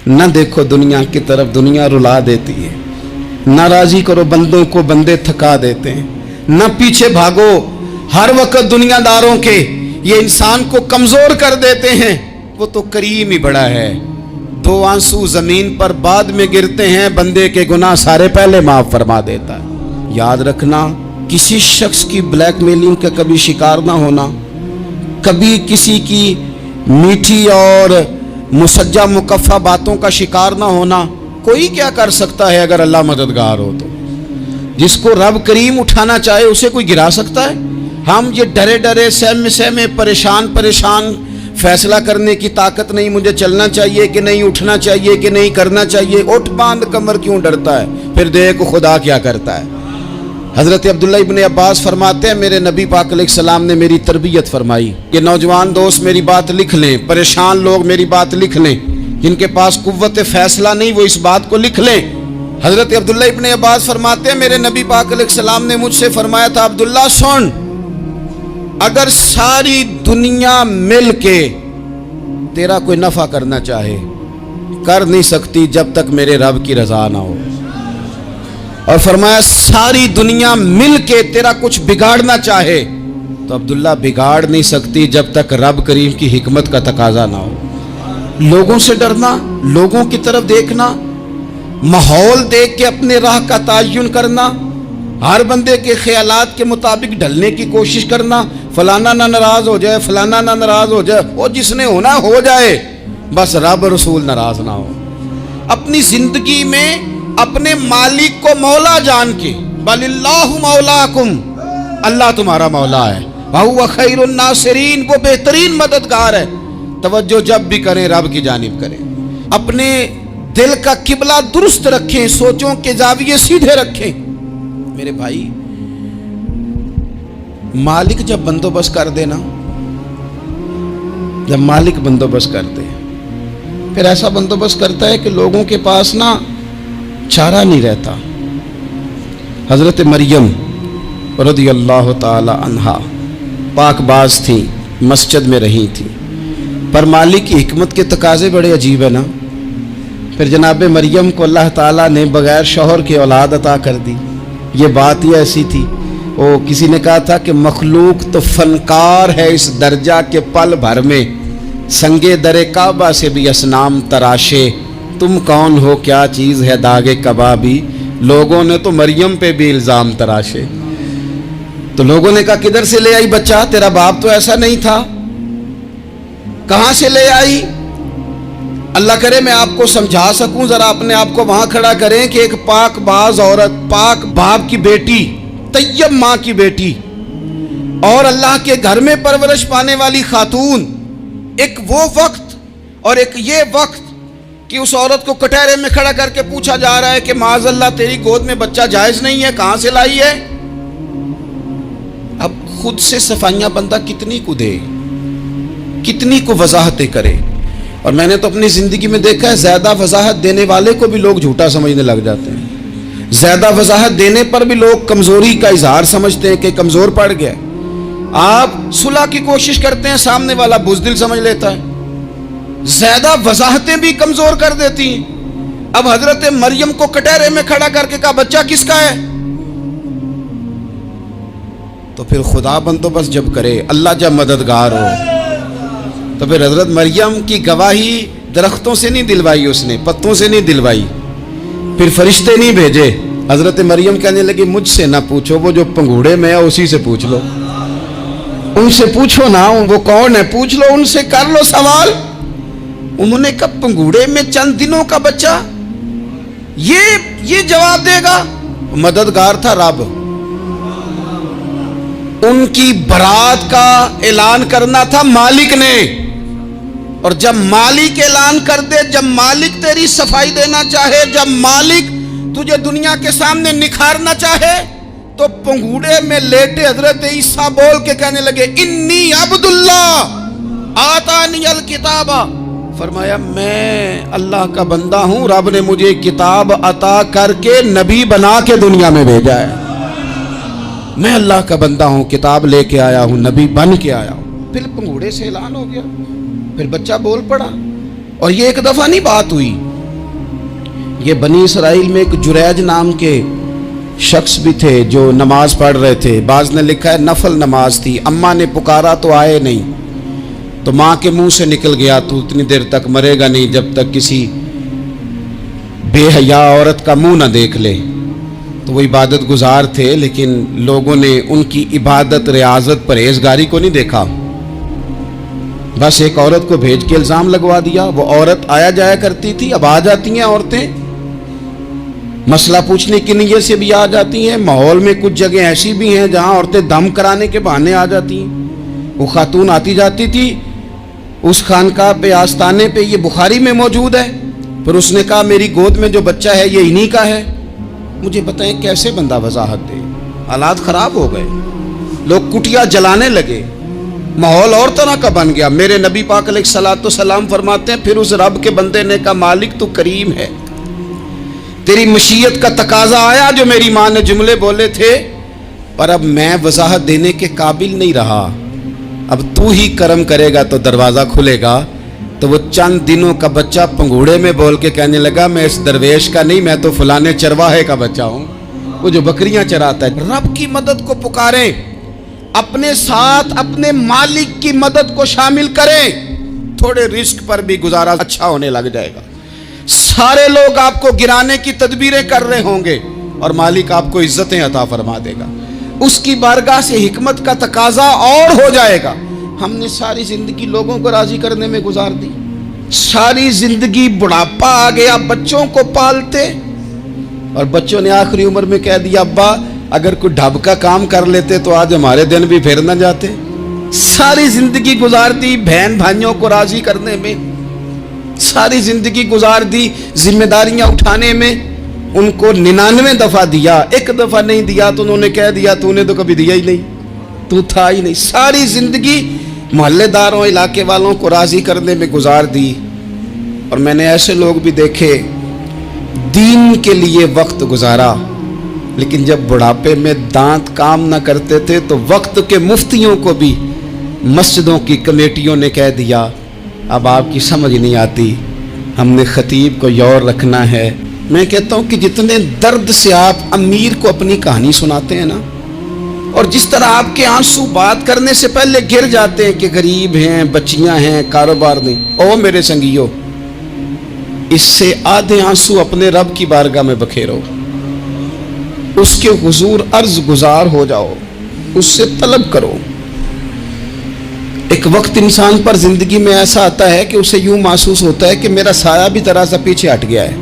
نہ دیکھو دنیا کی طرف، دنیا رلا دیتی ہے، نہ راضی کرو بندوں کو، بندے تھکا دیتے ہیں، نہ پیچھے بھاگو ہر وقت دنیا داروں کے، یہ انسان کو کمزور کر دیتے ہیں۔ وہ تو کریم ہی بڑا ہے، 2 آنسو زمین پر بعد میں گرتے ہیں، بندے کے گناہ سارے پہلے معاف فرما دیتا ہے۔ یاد رکھنا، کسی شخص کی بلیک میلنگ کا کبھی شکار نہ ہونا، کبھی کسی کی میٹھی اور مسجع مکفہ باتوں کا شکار نہ ہونا۔ کوئی کیا کر سکتا ہے اگر اللہ مددگار ہو تو؟ جس کو رب کریم اٹھانا چاہے اسے کوئی گرا سکتا ہے؟ ہم یہ ڈرے ڈرے سہمے پریشان فیصلہ کرنے کی طاقت نہیں، مجھے چلنا چاہیے کہ نہیں، اٹھنا چاہیے کہ نہیں، کرنا چاہیے، اٹھ باندھ کمر کیوں ڈرتا ہے؟ پھر دیکھ خدا کیا کرتا ہے۔ حضرت عبداللہ ابن عباس فرماتے ہیں میرے نبی پاک علیہ السلام نے میری تربیت فرمائی کہ نوجوان دوست میری بات لکھ لیں، پریشان لوگ میری بات لکھ لیں، جن کے پاس قوت فیصلہ نہیں وہ اس بات کو لکھ لیں۔ حضرت عبداللہ ابن عباس فرماتے ہیں میرے نبی پاک علیہ السلام نے مجھ سے فرمایا تھا، عبداللہ سن، اگر ساری دنیا مل کے تیرا کوئی نفع کرنا چاہے، کر نہیں سکتی جب تک میرے رب کی رضا نہ ہو۔ اور فرمایا ساری دنیا مل کے تیرا کچھ بگاڑنا چاہے تو عبداللہ بگاڑ نہیں سکتی جب تک رب کریم کی حکمت کا تقاضا نہ ہو۔ لوگوں سے ڈرنا، لوگوں کی طرف دیکھنا، ماحول دیکھ کے اپنے راہ کا تعین کرنا، ہر بندے کے خیالات کے مطابق ڈھلنے کی کوشش کرنا، فلانا نہ ناراض ہو جائے، فلانا نہ ناراض ہو جائے، وہ جس نے ہونا ہو جائے، بس رب رسول ناراض نہ ہو۔ اپنی زندگی میں اپنے مالک کو مولا جان کے، بل اللہ مولاکم، اللہ تمہارا مولا ہے، وہو خیر الناصرین، وہ بہترین مددگار ہے۔ توجہ جب بھی کریں رب کی جانب کریں، اپنے دل کا قبلہ درست رکھیں، سوچوں کے زاویے سیدھے رکھیں۔ میرے بھائی، مالک جب بندوبست کر دے نا، جب مالک بندوبست کر دے، پھر ایسا بندوبست کرتا ہے کہ لوگوں کے پاس نا چارہ نہیں رہتا۔ حضرت مریم رضی اللہ تعالی عنہا پاک باز تھیں، مسجد میں رہی تھیں، پر مالک کی حکمت کے تقاضے بڑے عجیب ہیں نا۔ پھر جناب مریم کو اللہ تعالیٰ نے بغیر شوہر کی اولاد عطا کر دی۔ یہ بات ہی ایسی تھی، وہ کسی نے کہا تھا کہ مخلوق تو فنکار ہے اس درجہ کے پل بھر میں سنگے در کعبہ سے بھی اصنام تراشے، تم کون ہو کیا چیز ہے داغے کبابی، لوگوں نے تو مریم پہ بھی الزام تراشے۔ تو لوگوں نے کہا کدھر سے لے آئی بچہ، تیرا باپ تو ایسا نہیں تھا، کہاں سے لے آئی؟ اللہ کرے میں آپ کو سمجھا سکوں، ذرا اپنے آپ کو وہاں کھڑا کریں کہ ایک پاک باز عورت، پاک باپ کی بیٹی، طیب ماں کی بیٹی، اور اللہ کے گھر میں پرورش پانے والی خاتون، ایک وہ وقت اور ایک یہ وقت کہ اس عورت کو کٹہرے میں کھڑا کر کے پوچھا جا رہا ہے کہ معاذ اللہ تیری گود میں بچہ جائز نہیں ہے، کہاں سے لائی ہے؟ اب خود سے صفائیاں بندہ کتنی کو دے، کتنی کو وضاحتیں کرے۔ اور میں نے تو اپنی زندگی میں دیکھا ہے زیادہ وضاحت دینے والے کو بھی لوگ جھوٹا سمجھنے لگ جاتے ہیں، زیادہ وضاحت دینے پر بھی لوگ کمزوری کا اظہار سمجھتے ہیں کہ کمزور پڑ گیا۔ آپ صلح کی کوشش کرتے ہیں، سامنے والا بزدل سمجھ لیتا ہے، زیادہ وضاحتیں بھی کمزور کر دیتی ہیں۔ اب حضرت مریم کو کٹہرے میں کھڑا کر کے کہا بچہ کس کا ہے؟ تو پھر خدا بندوبست جب کرے، اللہ جب مددگار ہو، تو پھر حضرت مریم کی گواہی درختوں سے نہیں دلوائی، اس نے پتوں سے نہیں دلوائی، پھر فرشتے نہیں بھیجے۔ حضرت مریم کہنے لگی مجھ سے نہ پوچھو، وہ جو پنگوڑے میں ہے اسی سے پوچھ لو، ان سے پوچھو نا وہ کون ہے، پوچھ لو ان سے، کر لو سوال۔ انہوں نے کہا پنگوڑے میں چند دنوں کا بچہ، یہ جواب دے گا؟ مددگار تھا رب، ان کی برات کا اعلان کرنا تھا مالک نے، اور جب مالک اعلان کر دے، جب مالک تیری صفائی دینا چاہے، جب مالک تجھے دنیا کے سامنے نکھارنا چاہے، تو پنگوڑے میں لیٹے حضرت عیسیٰ بول کے کہنے لگے انی عبداللہ آتانی الکتاب، فرمایا میں اللہ کا بندہ ہوں، رب نے مجھے کتاب عطا کر کے نبی بنا کے دنیا میں بھیجا ہے، میں اللہ کا بندہ ہوں، کتاب لے کے آیا ہوں، نبی بن کے آیا ہوں۔ پھر پنگوڑے سے اعلان ہو گیا، پھر بچہ بول پڑا، اور یہ ایک دفعہ نہیں بات ہوئی، یہ بنی اسرائیل میں ایک جریج نام کے شخص بھی تھے جو نماز پڑھ رہے تھے. بعض نے لکھا ہے نفل نماز تھی. اماں نے پکارا تو آئے نہیں, تو ماں کے منہ سے نکل گیا تو اتنی دیر تک مرے گا نہیں جب تک کسی بے حیا عورت کا منہ نہ دیکھ لے. تو وہ عبادت گزار تھے, لیکن لوگوں نے ان کی عبادت, ریاضت, پرہیزگاری کو نہیں دیکھا. بس ایک عورت کو بھیج کے الزام لگوا دیا. وہ عورت آیا جایا کرتی تھی, اب آ جاتی ہیں عورتیں, مسئلہ پوچھنے کی نیت سے بھی آ جاتی ہیں. ماحول میں کچھ جگہ ایسی بھی ہیں جہاں عورتیں دم کرانے کے بہانے آ جاتی ہیں. وہ خاتون آتی جاتی تھی اس خانقاہ پہ, آستانے پہ, یہ بخاری میں موجود ہے. پھر اس نے کہا میری گود میں جو بچہ ہے یہ انہی کا ہے. مجھے بتائیں کیسے بندہ وضاحت دے. حالات خراب ہو گئے, لوگ کٹیا جلانے لگے, ماحول اور طرح کا بن گیا. میرے نبی پاک علیہ الصلوۃ والسلام فرماتے ہیں پھر اس رب کے بندے نے کہا مالک تو کریم ہے, تیری مشیت کا تقاضا آیا جو میری ماں نے جملے بولے تھے, پر اب میں وضاحت دینے کے قابل نہیں رہا, اب تو ہی کرم کرے گا تو دروازہ کھلے گا. تو وہ چند دنوں کا بچہ پنگوڑے میں بول کے کہنے لگا میں اس درویش کا نہیں, میں تو فلانے چرواہے کا بچہ ہوں, وہ جو بکریاں چراتا ہے. رب کی مدد کو پکاریں, اپنے ساتھ اپنے مالک کی مدد کو شامل کریں, تھوڑے رزق پر بھی گزارا اچھا ہونے لگ جائے گا. سارے لوگ آپ کو گرانے کی تدبیریں کر رہے ہوں گے اور مالک آپ کو عزتیں عطا فرما دے گا. اس کی بارگاہ سے حکمت کا تقاضا اور ہو جائے گا. ہم نے ساری زندگی لوگوں کو راضی کرنے میں گزار دی, ساری زندگی بڑھاپا آ گیا بچوں کو پالتے, اور بچوں نے آخری عمر میں کہہ دیا ابا اگر کوئی ڈھب کا کام کر لیتے تو آج ہمارے دن بھی پھر نہ جاتے. ساری زندگی گزار دی بہن بھائیوں کو راضی کرنے میں, ساری زندگی گزار دی ذمہ داریاں اٹھانے میں. ان کو 99 دفعہ دیا, ایک دفعہ نہیں دیا تو انہوں نے کہہ دیا تو نے تو کبھی دیا ہی نہیں, تو تھا ہی نہیں. ساری زندگی محلے داروں علاقے والوں کو راضی کرنے میں گزار دی. اور میں نے ایسے لوگ بھی دیکھے دین کے لیے وقت گزارا, لیکن جب بڑھاپے میں دانت کام نہ کرتے تھے تو وقت کے مفتیوں کو بھی مسجدوں کی کمیٹیوں نے کہہ دیا اب آپ کی سمجھ نہیں آتی, ہم نے خطیب کو یور رکھنا ہے. میں کہتا ہوں کہ جتنے درد سے آپ امیر کو اپنی کہانی سناتے ہیں نا, اور جس طرح آپ کے آنسو بات کرنے سے پہلے گر جاتے ہیں کہ غریب ہیں, بچیاں ہیں, کاروبار نہیں, او میرے سنگیو, اس سے آدھے آنسو اپنے رب کی بارگاہ میں بکھیرو, اس کے حضور عرض گزار ہو جاؤ, اس سے طلب کرو. ایک وقت انسان پر زندگی میں ایسا آتا ہے کہ اسے یوں محسوس ہوتا ہے کہ میرا سایہ بھی ذرا سا پیچھے ہٹ گیا ہے.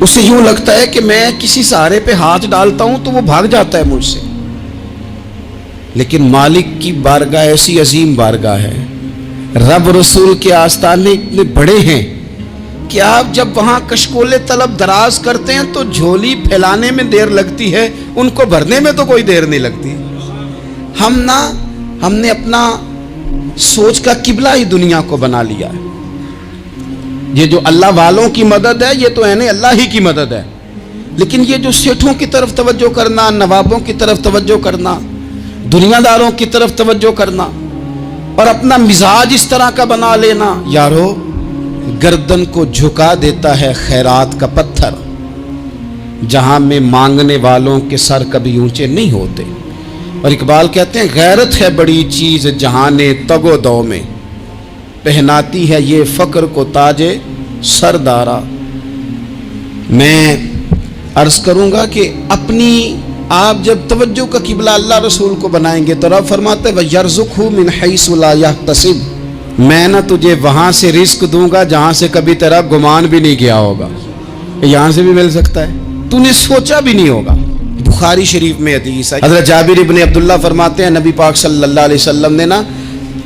اسے یوں لگتا ہے کہ میں کسی سہارے پہ ہاتھ ڈالتا ہوں تو وہ بھاگ جاتا ہے مجھ سے. لیکن مالک کی بارگاہ ایسی عظیم بارگاہ ہے, رب رسول کے آستانے اتنے بڑے ہیں کہ آپ جب وہاں کشکول طلب دراز کرتے ہیں تو جھولی پھیلانے میں دیر لگتی ہے, ان کو بھرنے میں تو کوئی دیر نہیں لگتی. ہم نے اپنا سوچ کا قبلہ ہی دنیا کو بنا لیا ہے. یہ جو اللہ والوں کی مدد ہے یہ تو اللہ ہی کی مدد ہے, لیکن یہ جو سیٹھوں کی طرف توجہ کرنا, نوابوں کی طرف توجہ کرنا, دنیا داروں کی طرف توجہ کرنا اور اپنا مزاج اس طرح کا بنا لینا, یارو گردن کو جھکا دیتا ہے خیرات کا پتھر, جہاں میں مانگنے والوں کے سر کبھی اونچے نہیں ہوتے. اور اقبال کہتے ہیں غیرت ہے بڑی چیز جہانے تگ و دو میں, پہناتی ہے یہ فقر کو تاج سردارا. میں عرض کروں گا کہ اپنی آپ جب توجہ کا قبلہ اللہ رسول کو بنائیں گے تو رب فرماتے ہیں وَيَرْزُقْهُ مِنْ حَيْثُ لَا يَحْتَسِبُ, میں نہ تجھے وہاں سے رزق دوں گا جہاں سے کبھی تیرا گمان بھی نہیں کیا ہوگا, یہاں سے بھی مل سکتا ہے, تو نے سوچا بھی نہیں ہوگا. بخاری شریف میں حدیث ہے, حضرت جابر ابن عبداللہ فرماتے ہیں نبی پاک صلی اللہ علیہ وسلم نے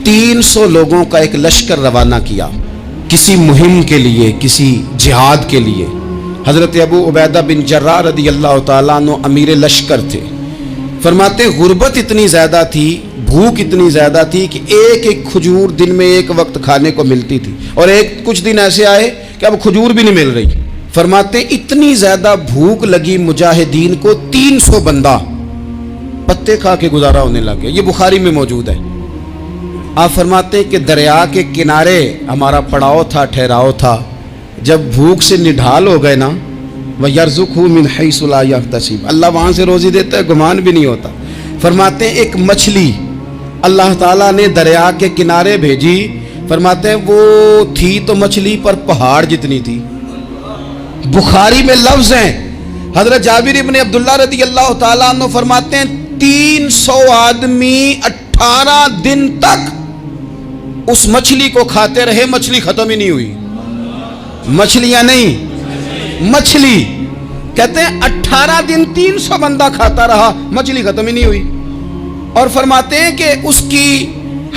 300 لوگوں کا ایک لشکر روانہ کیا کسی مہم کے لیے, کسی جہاد کے لیے. حضرت ابو عبیدہ بن جراح رضی اللہ تعالیٰ عنہ امیر لشکر تھے. فرماتے ہیں غربت اتنی زیادہ تھی, بھوک اتنی زیادہ تھی کہ ایک ایک کھجور دن میں ایک وقت کھانے کو ملتی تھی, اور کچھ دن ایسے آئے کہ اب کھجور بھی نہیں مل رہی. فرماتے ہیں اتنی زیادہ بھوک لگی مجاہدین کو 300 بندہ پتے کھا کے گزارا ہونے لگ گیا. یہ بخاری میں موجود ہے. آپ فرماتے ہیں کہ دریا کے کنارے ہمارا پڑاؤ تھا, ٹھہراؤ تھا, जब भूख से निढाल हो गए ना, वयर्ज़ुक़हु मिन हैसु ला यहतसिब, अल्लाह वहाँ से रोज़ी देता है, गुमान भी नहीं होता। फरमाते हैं एक मछली अल्लाह ताला ने दरिया के किनारे भेजी, फरमाते हैं वो थी तो मछली पर पहाड़ जितनी थी। बुखारी में लफ्ज़ हैं, हज़रत जाबिर इब्न अब्दुल्लाह रज़ी अल्लाह ताला अन्हु फरमाते हैं 300 आदमी 18 दिन तक उस मछली को खाते रहे, मछली खत्म ही नहीं हुई। मछलियां नहीं, मछली। कहते हैं 18 दिन 300 बंदा खाता रहा, मछली खत्म ही नहीं हुई। और फरमाते हैं कि उसकी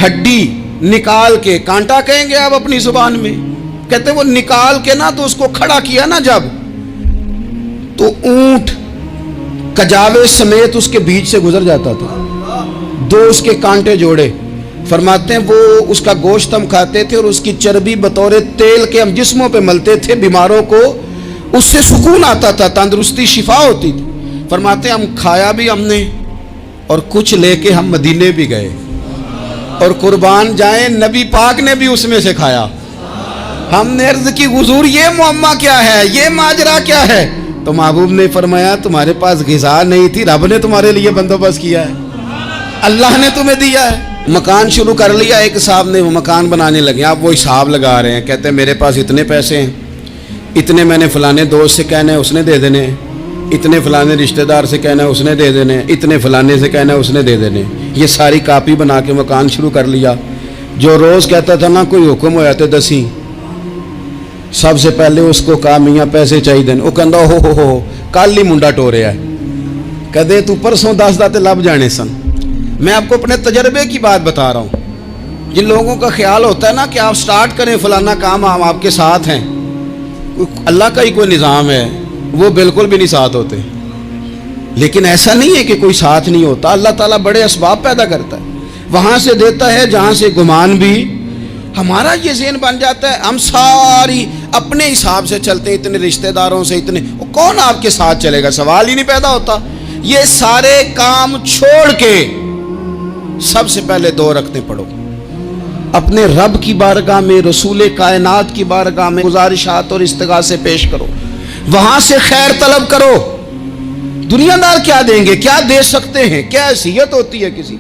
हड्डी निकाल के, कांटा कहेंगे आप अपनी जुबान में, कहते हैं वो निकाल के ना तो उसको खड़ा किया ना जब, तो ऊंट कजावे समेत उसके बीच से गुजर जाता था। 2 उसके कांटे जोड़े। फरमाते हैं वो उसका गोश्त हम खाते थे और उसकी चर्बी बतौर तेल के हम जिस्मों पे मलते थे, बीमारों को उससे सुकून आता था, तंदुरुस्ती शिफा होती थी। फरमाते हैं हम खाया भी हमने और कुछ लेके हम मदीने भी गए, और कुर्बान जाए नबी पाक ने भी उसमें से खाया। हमने अर्ज की हुजूर ये मुअम्मा क्या है, ये माजरा क्या है? तो महबूब ने फरमाया तुम्हारे पास ग़िज़ा नहीं थी, रब ने तुम्हारे लिए बंदोबस्त किया है, अल्लाह ने तुम्हें दिया है। मकान शुरू कर लिया एक साहब ने, वो मकान बनाने लगे, आप वो हिसाब लगा रहे हैं, कहते हैं मेरे पास इतने पैसे हैं, इतने मैंने फलाने दोस्त से कहना है उसने दे देने, इतने फलाने रिश्तेदार से कहना है उसने दे देने, इतने फलाने से कहना है उसने दे देने। ये सारी कापी बना के मकान शुरू कर लिया। जो रोज़ कहता था ना कोई हुक्म होया तो दसी, सबसे पहले उसको कहा मियाँ पैसे चाहिए, वो कहता हो कल ही मुंडा टोरिया है, कहते तू परसों 10 दाते लब जाने सन। मैं आपको अपने तजर्बे की बात बता रहा हूँ। जिन लोगों का ख्याल होता है ना कि आप स्टार्ट करें फलाना काम, हम आपके साथ हैं, अल्लाह का ही कोई निज़ाम है, वो बिल्कुल भी नहीं साथ होते। लेकिन ऐसा नहीं है कि कोई साथ नहीं होता, अल्लाह ताला बड़े असबाब पैदा करता है, वहाँ से देता है जहाँ से गुमान भी। हमारा ये ज़हन बन जाता है, हम सारी अपने हिसाब से चलते हैं, इतने रिश्तेदारों से इतने, कौन आपके साथ चलेगा, सवाल ही नहीं पैदा होता। ये सारे काम छोड़ के सबसे पहले 2 रकते पढ़ो, अपने रब की बारगाह में, रसूल कायनात की बारगाह में गुजारिशात और इस्तिगासे पेश करो, वहां से खैर तलब करो। दुनियादार क्या देंगे, क्या दे सकते हैं, क्या हैसियत होती है किसी।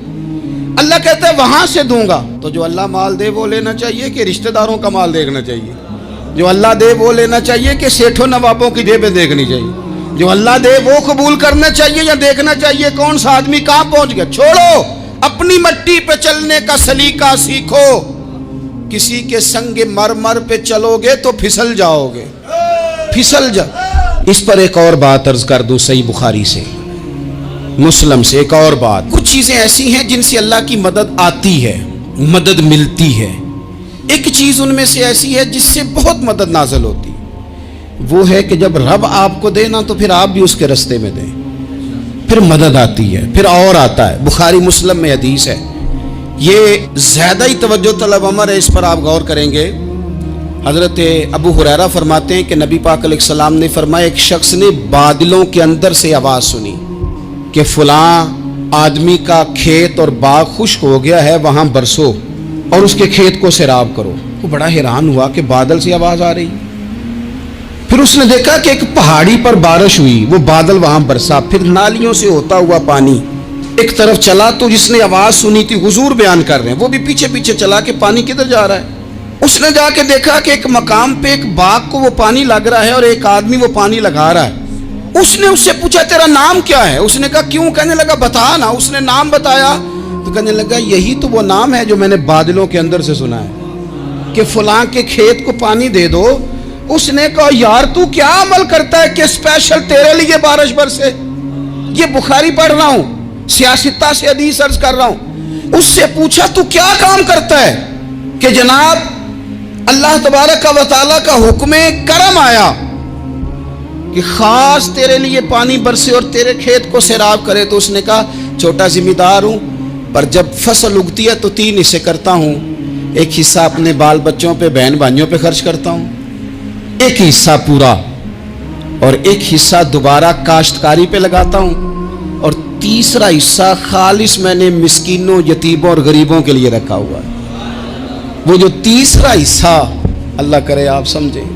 अल्लाह कहता है वहां से दूंगा। तो जो अल्लाह माल दे वो लेना चाहिए कि रिश्तेदारों का माल देखना चाहिए? जो अल्लाह दे वो लेना चाहिए कि सेठों नवाबों की जेबें देखनी चाहिए? जो अल्लाह दे वो कबूल करना चाहिए या देखना चाहिए कौन सा आदमी कहां पहुंच गया? छोड़ो, अपनी मट्टी पे चलने का सलीका सीखो। किसी के संग मरमर पे चलोगे तो फिसल जाओगे, फिसल जा। इस पर एक और बात अर्ज कर दूं, सही बुखारी से, मुस्लिम से एक और बात। कुछ चीजें ऐसी हैं जिनसे अल्लाह की मदद आती है, मदद मिलती है। एक चीज उनमें से ऐसी है जिससे बहुत मदद नाज़िल होती है, वो है कि जब रब आपको दे ना तो फिर आप भी उसके रास्ते में दें, फिर मदद आती है, फिर और आता है। बुखारी मुस्लिम में हदीस है, ये ज्यादा ही तवज्जो तलब अमर है, इस पर आप गौर करेंगे। हजरत अबू हुरैरा फरमाते हैं कि नबी पाक अलैहिस्सलाम ने फरमाया, एक शख्स ने बादलों के अंदर से आवाज़ सुनी कि फलां आदमी का खेत और बाग खुश्क हो गया है, वहाँ बरसो और उसके खेत को सैराब करो। वो बड़ा हैरान हुआ कि बादल से आवाज़ आ रही। फिर उसने देखा कि एक पहाड़ी पर बारिश हुई, वो बादल वहाँ बरसा, फिर नालियों से होता हुआ पानी एक तरफ चला। तो जिसने आवाज़ सुनी थी, हुजूर बयान कर रहे हैं, वो भी पीछे पीछे चला कि पानी किधर जा रहा है। उसने जाके देखा कि एक मकाम पे एक बाग को वो पानी लग रहा है और एक आदमी वो पानी लगा रहा है। उसने उससे पूछा तेरा नाम क्या है? उसने कहा क्यों? कहने लगा बता ना। उसने नाम बताया तो कहने लगा यही तो वो नाम है जो मैंने बादलों के अंदर से सुना है कि फलां के खेत को पानी दे दो। उसने कहा यार तू क्या अमल करता है कि स्पेशल तेरे लिए बारिश बरसे? ये बुखारी पढ़ रहा हूँ, सियासता से हदीस अर्ज कर रहा हूँ। उससे पूछा तू क्या काम करता है कि जनाब अल्लाह तबारक व तआला का हुक्म करम आया कि खास तेरे लिए पानी बरसे और तेरे खेत को सैराब करे। तो उसने कहा छोटा जिम्मेदार हूँ, पर जब फसल उगती है तो 3 हिस्से करता हूँ। एक हिस्सा अपने बाल बच्चों पे, बहन भाइयों पे खर्च करता हूँ, एक हिस्सा पूरा, और एक हिस्सा दोबारा काश्तकारी पे लगाता हूँ, और तीसरा हिस्सा खालिस मैंने मिस्कीनों, यतीमों और गरीबों के लिए रखा हुआ है। वो जो तीसरा हिस्सा, अल्लाह करे आप समझें,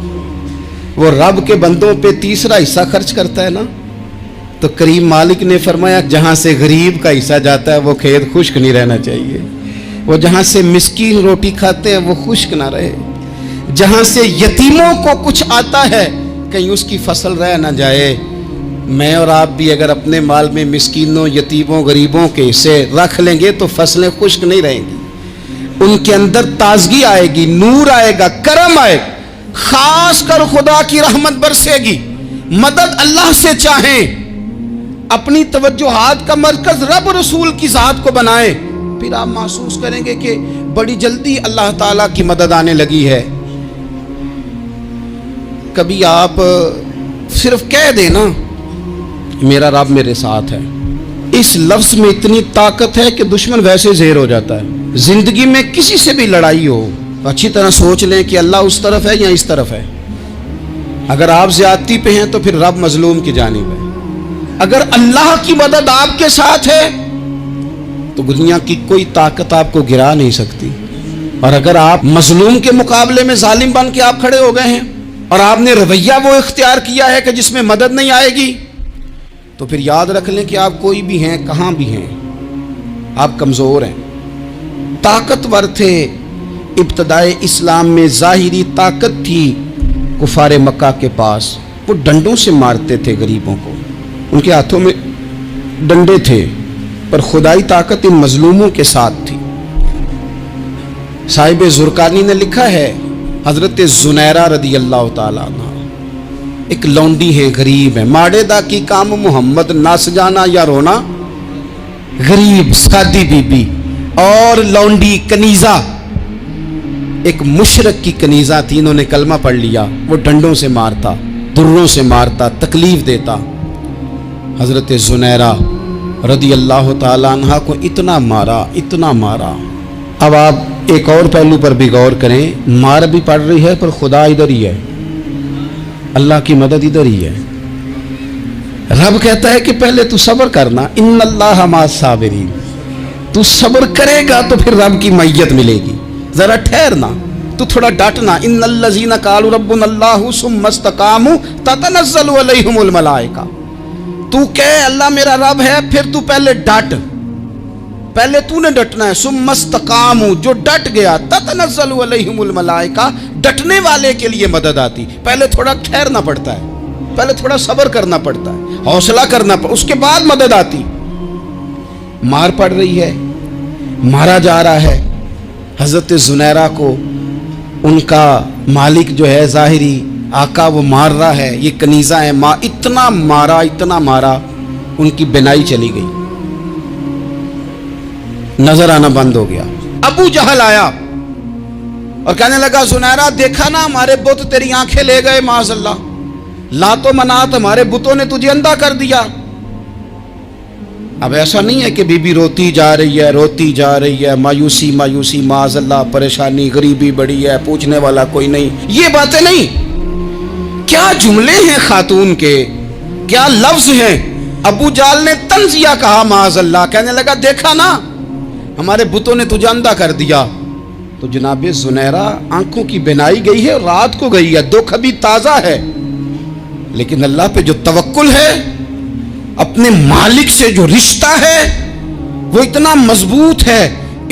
वो रब के बंदों पे तीसरा हिस्सा खर्च करता है ना, तो करीम मालिक ने फरमाया जहाँ से गरीब का हिस्सा जाता है वो खेत खुश्क नहीं रहना चाहिए, वो जहाँ से मिस्कीन रोटी खाते हैं वो खुश्क ना रहे, जहाँ से यतीमों को कुछ आता है कहीं उसकी फसल रह ना जाए। मैं और आप भी अगर अपने माल में मिस्कीनों, यतीमों, गरीबों के हिस्से रख लेंगे तो फसलें खुश्क नहीं रहेंगी, उनके अंदर ताजगी आएगी, नूर आएगा, करम आएगा, खास कर खुदा की रहमत बरसेगी। मदद अल्लाह से चाहें, अपनी तवज्जुहात का मरकज रब रसूल की जात को बनाएं, फिर आप महसूस करेंगे कि बड़ी जल्दी अल्लाह ताला की मदद आने लगी है। कभी आप सिर्फ कह देना मेरा रब मेरे साथ है, इस लफ्ज में इतनी ताकत है कि दुश्मन वैसे ज़ेर हो जाता है। जिंदगी में किसी से भी लड़ाई हो अच्छी तरह सोच लें कि अल्लाह उस तरफ है या इस तरफ है। अगर आप ज्यादती पे हैं तो फिर रब मजलूम की जानिब है। अगर अल्लाह की मदद आपके साथ है तो दुनिया की कोई ताकत आपको गिरा नहीं सकती। और अगर आप मजलूम के मुकाबले में जालिम बन के आप खड़े हो गए हैं और आपने रवैया वो इख्तियार किया है कि जिसमें मदद नहीं आएगी, तो फिर याद रख लें कि आप कोई भी हैं, कहाँ भी हैं, आप कमज़ोर हैं। ताकतवर थे इब्तदाए इस्लाम में, ज़ाहिरी ताकत थी कुफारे मक्का के पास, वो डंडों से मारते थे गरीबों को, उनके हाथों में डंडे थे, पर खुदाई ताकत इन मजलूमों के साथ थी। साहिब ज़ुरकानी ने लिखा है, हज़रत ज़ुनैरा रदी अल्लाह ताला अन्हा एक लौंडी है, गरीब है, माड़ेदा की काम मोहम्मद नास जाना या रोना, गरीब सादी बीबी और लौंडी कनीज़ा, एक मुशरक की कनीज़ा थी, इन्होंने कलमा पढ़ लिया, वो डंडों से मारता, दुर्रों से मारता, तकलीफ देता। हज़रत ज़ुनैरा रदी अल्लाह ताला अन्हा को इतना मारा, इतना मारा। अब आप एक और पहलू पर भी गौर करें, मार भी पड़ रही है पर खुदा इधर ही है, अल्लाह की मदद इधर ही है। रब कहता है कि पहले तू सब्र करना, इन्नल्लाह मास साबिरीन, तू सब्र करेगा तो फिर रब की मैयत मिलेगी, जरा ठहरना, तू थोड़ा डटना। इन्नल्लज़ीना क़ालू रब्बुनल्लाहु सुम्मा इस्तक़ामू ततनज़्ज़लु अलैहिमुल मलाइका, तू कह अल्लाह मेरा रब है, फिर तू पहले डट, पहले तूने डटना है। सुम्मा इस्तक़ामू, जो डट गया, ततनज़्ज़लु अलैहिमुल मलाइका, डटने वाले के लिए मदद आती। पहले थोड़ा ठहरना पड़ता है, पहले थोड़ा सब्र करना पड़ता है, हौसला करना पड़ता, उसके बाद मदद आती। मार पड़ रही है, मारा जा रहा है। हज़रत ज़ुनैरा को उनका मालिक जो है ज़ाहिरी आका वो मार रहा है, ये कनीज़ा है, इतना मारा, इतना मारा, उनकी बिनाई चली गई, नजर आना बंद हो गया। अबू जहल आया और कहने लगा, ज़ुनैरा देखा ना हमारे बुत तेरी आंखें ले गए, माज़अल्लाह, लातो मनात हमारे बुतों ने तुझे अंधा कर दिया। अब ऐसा नहीं है कि बीबी रोती जा रही है, रोती जा रही है, मायूसी मायूसी, माज़अल्लाह, परेशानी, गरीबी बड़ी है, पूछने वाला कोई नहीं, ये बातें नहीं। क्या जुमले हैं खातून के, क्या लफ्ज हैं। अबू जाल ने तंजिया कहा, माज़अल्लाह, कहने लगा देखा ना हमारे बुतों ने तुझे अंधा कर दिया। तो जनाब ज़ुनैरा आंखों की बिनाई गई है, रात को गई है, दुख अभी ताज़ा है, लेकिन अल्लाह पे जो तवक्कुल है, अपने मालिक से जो रिश्ता है वो इतना मजबूत है,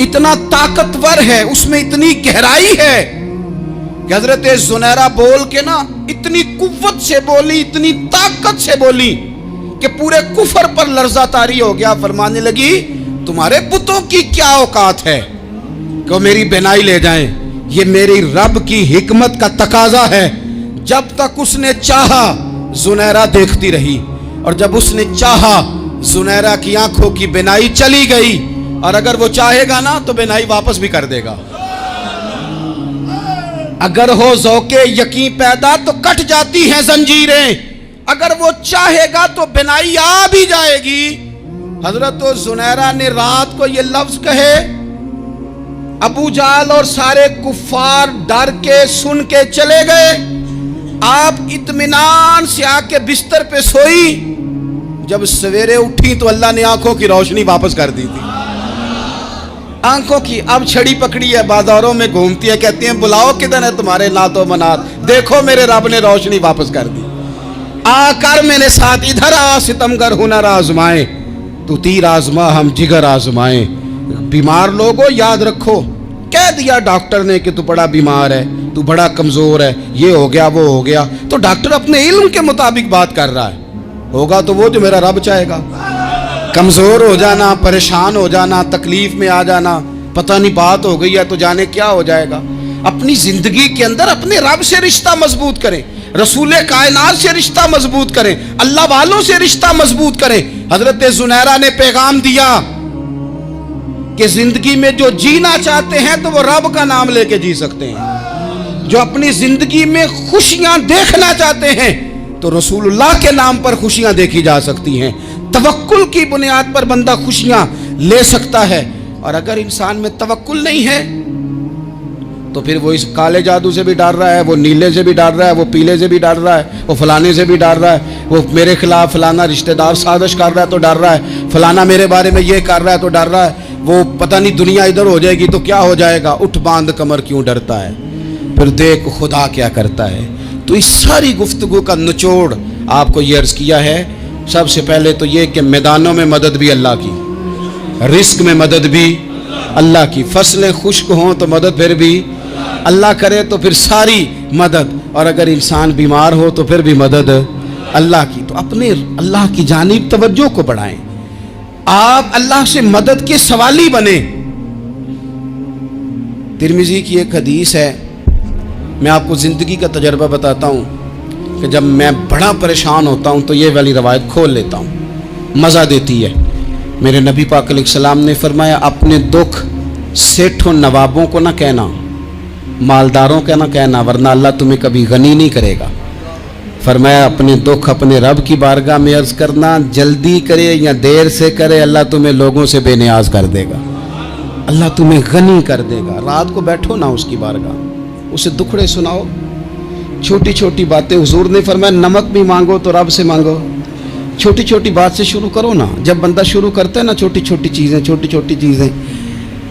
इतना ताकतवर है, उसमें इतनी गहराई है कि हज़रत ज़ुनैरा बोल के ना इतनी कुव्वत से बोली, इतनी ताकत से बोली कि पूरे कुफर पर लर्जा तारी हो गया। फरमाने लगी, तुम्हारे बुतों की क्या औकात है कि मेरी बिनाई ले जाएं, ये मेरी रब की हिकमत का तकाजा है। जब तक उसने चाहा ज़ुनैरा देखती रही, और जब उसने चाहा ज़ुनैरा की आंखों की बिनाई चली गई, और अगर वो चाहेगा ना तो बिनाई वापस भी कर देगा। अगर हो ज़ौक़े यकीन पैदा तो कट जाती हैं जंजीरें, अगर वो चाहेगा तो बिनाई आ भी जाएगी। हजरत ज़ुनैरा ने रात को ये लफ्ज कहे, अबू जाल और सारे कुफ्फार डर के सुन के चले गए। आप इत्मीनान से आके बिस्तर पे सोई, जब सवेरे उठी तो अल्लाह ने आंखों की रोशनी वापस कर दी थी। आंखों की अब छड़ी पकड़ी है, बाजारों में घूमती है, कहती हैं बुलाओ किधर है तुम्हारे नातो मनात, देखो मेरे रब ने रोशनी वापस कर दी, आकर मेरे साथ इधर आ, सितमगर हुनर आजमाए, तू तीर आजमा हम जिगर आजमाए। बीमार लोगों याद रखो, कह दिया डॉक्टर ने कि तू बड़ा बीमार है, तू बड़ा कमजोर है, ये हो गया वो हो गया, तो डॉक्टर अपने इल्म के मुताबिक बात कर रहा है, होगा तो वो जो मेरा रब चाहेगा। कमजोर हो जाना, परेशान हो जाना, तकलीफ में आ जाना, पता नहीं बात हो गई है तो जाने क्या हो जाएगा। अपनी जिंदगी के अंदर अपने रब से रिश्ता मजबूत करें, रसूले कायनात से रिश्ता मजबूत करें, अल्लाह वालों से रिश्ता मजबूत करें। हजरत जुनैरा ने पैगाम दिया कि जिंदगी में जो जीना चाहते हैं तो वो रब का नाम लेके जी सकते हैं, जो अपनी जिंदगी में खुशियां देखना चाहते हैं तो रसूलुल्लाह के नाम पर खुशियां देखी जा सकती हैं। तवक्कुल की बुनियाद पर बंदा खुशियां ले सकता है, और अगर इंसान में तवक्कुल नहीं है तो फिर वो इस काले जादू से भी डर रहा है, वो नीले से भी डर रहा है, वो पीले से भी डर रहा है, वो फलाने से भी डर रहा है, वो मेरे खिलाफ फलाना रिश्तेदार साजिश कर रहा है तो डर रहा है, फलाना मेरे बारे में ये कर रहा है तो डर रहा है, वो पता नहीं दुनिया इधर हो जाएगी तो क्या हो जाएगा, उठ बांध कमर क्यों डरता है, फिर देख खुदा क्या करता है। तो इस सारी गुफ्तगू का निचोड़ आपको ये अर्ज किया है। सबसे पहले तो ये कि मैदानों में मदद भी अल्लाह की, रिस्क में मदद भी अल्लाह की, फसलें खुश्क हों तो मदद फिर भी अल्लाह करे, तो फिर सारी मदद, और अगर इंसान बीमार हो तो फिर भी मदद अल्लाह की। तो अपने अल्लाह की जानिब तवज्जो को बढ़ाएं, आप अल्लाह से मदद के सवाली बने। तिरमिजी की एक हदीस है, मैं आपको ज़िंदगी का तजर्बा बताता हूँ कि जब मैं बड़ा परेशान होता हूँ तो ये वाली रवायत खोल लेता हूँ, मज़ा देती है। मेरे नबी पाक अलैहिस्सलाम ने फरमाया, अपने दुख सेठों नवाबों को ना कहना, मालदारों का ना कहना, वरना अल्लाह तुम्हें कभी गनी नहीं करेगा। फरमाया अपने दुख अपने रब की बारगाह में अर्ज़ करना, जल्दी करे या देर से करे अल्लाह तुम्हें लोगों से बेनियाज कर देगा, अल्लाह तुम्हें गनी कर देगा। रात को बैठो ना उसकी बारगाह, उसे दुखड़े सुनाओ, छोटी छोटी बातें। हुजूर ने फरमाया नमक भी मांगो तो रब से मांगो, छोटी छोटी बात से शुरू करो ना। जब बंदा शुरू करता है ना छोटी छोटी चीज़ें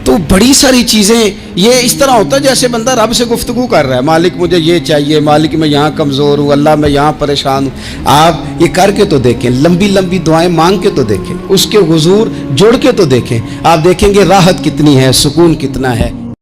तो बड़ी सारी चीज़ें ये इस तरह होता है जैसे बंदा रब से गुफ्तगू कर रहा है, मालिक मुझे ये चाहिए, मालिक मैं यहाँ कमज़ोर हूँ, अल्लाह मैं यहाँ परेशान हूँ। आप ये करके तो देखें, लंबी लंबी दुआएं मांग के तो देखें, उसके हुजूर जुड़ के तो देखें, आप देखेंगे राहत कितनी है, सुकून कितना है।